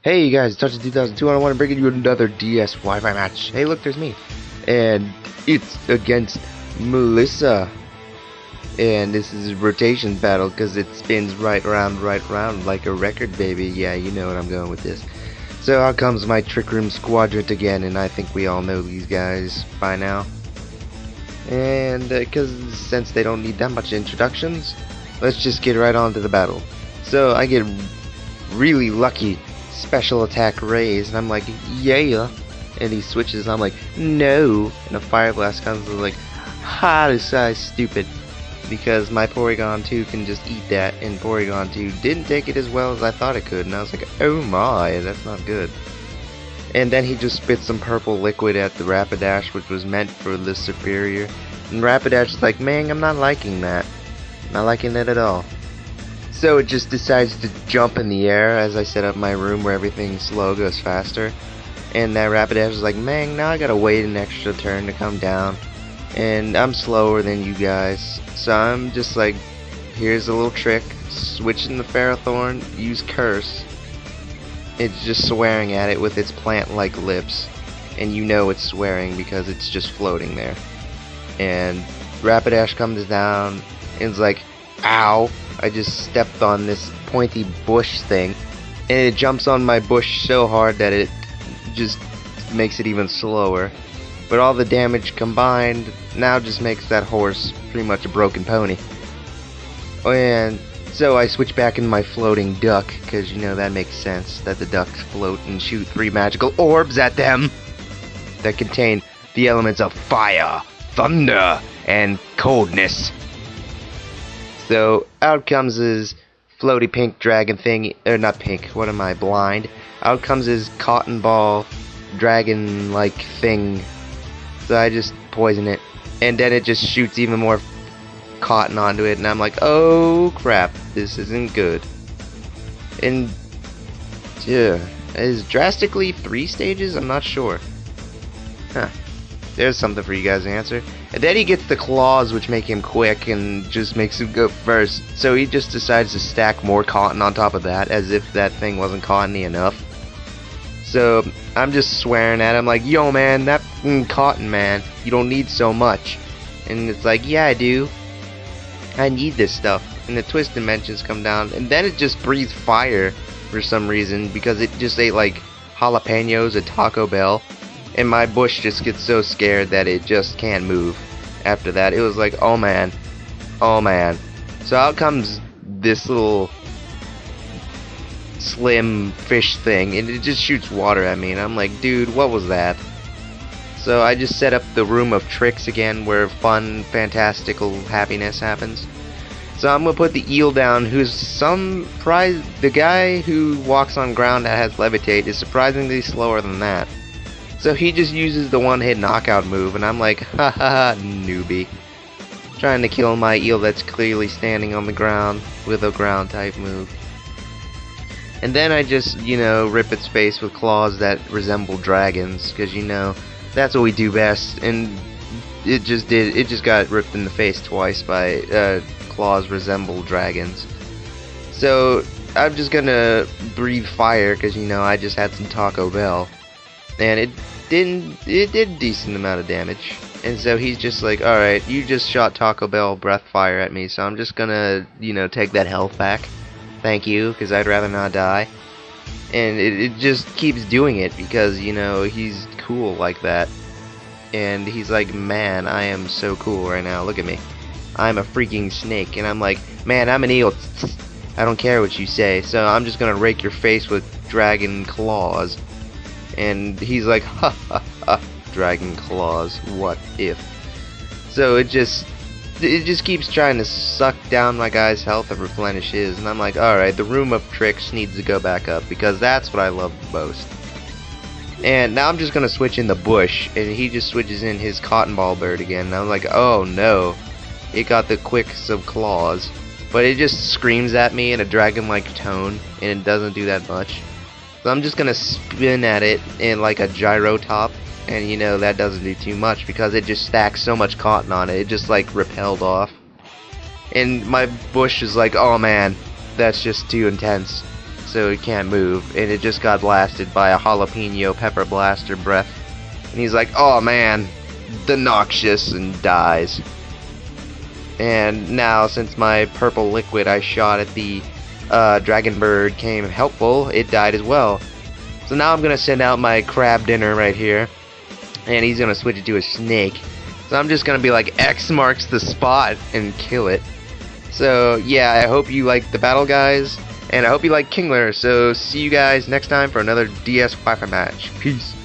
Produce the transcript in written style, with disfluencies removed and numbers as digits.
Hey guys, Touch 2002, and I want to bring you another DS Wi-Fi match. Hey look, there's me. And it's against Melissa. And this is a rotation battle because it spins right round like a record, baby. Yeah, you know what I'm going with this. So out comes my Trick Room Squadron again, and I think we all know these guys by now. And since they don't need that much introductions, let's just get right on to the battle. So I get really lucky. Special attack raise, and I'm like, yeah, and he switches, and I'm like, no, and a fire blast comes, and I'm like, ha, this guy's stupid, because my Porygon 2 can just eat that, and Porygon 2 didn't take it as well as I thought it could, and I was like, oh my, that's not good. And then he just spit some purple liquid at the Rapidash, which was meant for the superior, and Rapidash is like, man, I'm not liking that, not liking it at all. So it just decides to jump in the air as I set up my room where everything slow goes faster. And that Rapidash is like, man, now I gotta wait an extra turn to come down. And I'm slower than you guys. So I'm just like, here's a little trick. Switching the ferrothorn, use curse. It's just swearing at it with its plant-like lips. And you know it's swearing because it's just floating there. And Rapidash comes down and it's like, ow. I just stepped on this pointy bush thing, and it jumps on my bush so hard that it just makes it even slower. But all the damage combined now just makes that horse pretty much a broken pony. And so I switch back in my floating duck, because you know that makes sense, that the ducks float and shoot 3 magical orbs at them that contain the elements of fire, thunder, and coldness. So out comes his floaty pink dragon thing, or not pink, what am I, blind? Out comes his cotton ball dragon-like thing. So I just poison it, and then it just shoots even more cotton onto it, and I'm like, oh crap, this isn't good. And yeah, is drastically 3 stages? I'm not sure. Huh. There's something for you guys to answer. And then he gets the claws, which make him quick and just makes him go first. So he just decides to stack more cotton on top of that, as if that thing wasn't cottony enough. So I'm just swearing at him like, yo man, that cotton man, you don't need so much. And it's like, yeah I do. I need this stuff. And the twist dimensions come down, and then it just breathes fire for some reason, because it just ate like jalapenos at Taco Bell. And my bush just gets so scared that it just can't move. After that, it was like, oh man, oh man. So out comes this little slim fish thing, and it just shoots water at me, and I'm like, dude, what was that? So I just set up the room of tricks again, where fun, fantastical happiness happens. So I'm gonna put the eel down, who's the guy who walks on ground that has levitate is surprisingly slower than that. So he just uses the one-hit knockout move, and I'm like, haha, newbie. Trying to kill my eel that's clearly standing on the ground with a ground type move. And then I just, you know, rip its face with claws that resemble dragons, because, you know, that's what we do best. And it just got ripped in the face twice by claws resemble dragons. So I'm just gonna breathe fire, because, you know, I just had some Taco Bell. And it did a decent amount of damage. And so he's just like, alright, you just shot Taco Bell breath fire at me, so I'm just gonna, you know, take that health back. Thank you, because I'd rather not die. And it just keeps doing it, because, you know, he's cool like that. And he's like, man, I am so cool right now, look at me. I'm a freaking snake, and I'm like, man, I'm an eel. I don't care what you say, so I'm just gonna rake your face with dragon claws. And he's like, ha ha ha, dragon claws, what if? So it just keeps trying to suck down my guy's health and replenish his, and I'm like, alright, the room of tricks needs to go back up, because that's what I love the most. And now I'm just gonna switch in the bush, and he just switches in his cotton ball bird again, and I'm like, oh no, it got the quicks of claws. But it just screams at me in a dragon-like tone, and it doesn't do that much. So I'm just gonna spin at it in like a gyro top, and you know that doesn't do too much because it just stacks so much cotton on it, it just like repelled off. And my bush is like, oh man, that's just too intense. so it can't move, and it just got blasted by a jalapeno pepper blaster breath. And he's like, oh man, the noxious, and dies. And now, since my purple liquid I shot at the dragon bird came helpful, it died as well. So now I'm gonna send out my crab dinner right here, and he's gonna switch it to a snake. So I'm just gonna be like, X marks the spot, and kill it. So yeah, I hope you like the battle, guys, and I hope you like Kingler. So see you guys next time for another DS Wi-Fi match. Peace.